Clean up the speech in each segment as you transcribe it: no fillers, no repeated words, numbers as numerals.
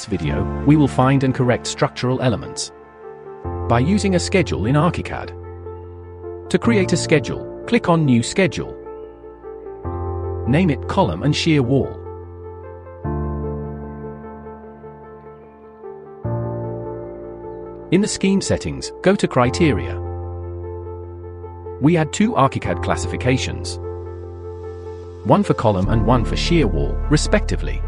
this video, we will find and correct structural elements by using a schedule in Archicad. To create a schedule, click on New Schedule. Name it Column and Shear Wall. In the Scheme settings, go to Criteria. We add two Archicad classifications, one for column and one for shear wall, respectively.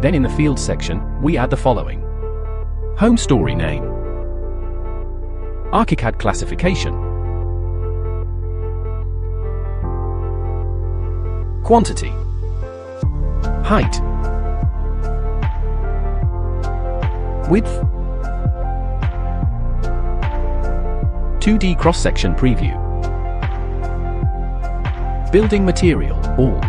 Then in the Fields section, we add the following: Home story name, Archicad classification, quantity, height, width, 2D cross-section preview, building material, all,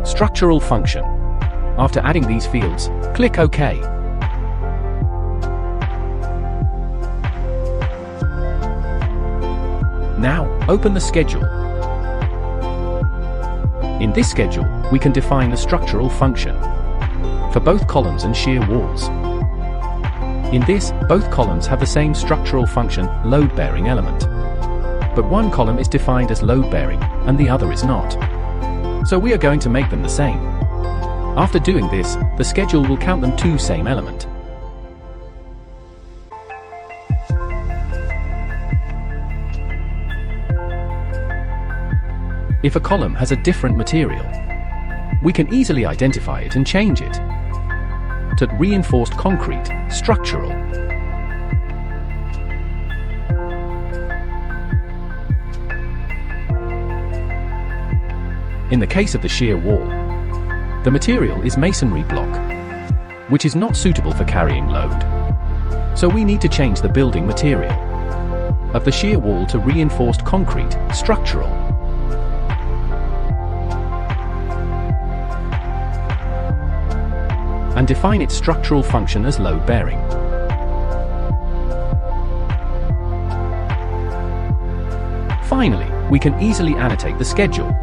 structural function. After adding these fields, click OK. Now, open the schedule. In this schedule, we can define the structural function for both columns and shear walls. In this, both columns have the same structural function, load-bearing element. But one column is defined as load-bearing, and the other is not. So we are going to make them the same. After doing this, the schedule will count them two same element. If a column has a different material, we can easily identify it and change it to reinforced concrete, structural. In the case of the shear wall, the material is masonry block, which is not suitable for carrying load. So we need to change the building material of the shear wall to reinforced concrete, structural. And define its structural function as load-bearing. Finally, we can easily annotate the schedule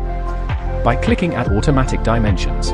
by clicking Add Automatic Dimensions.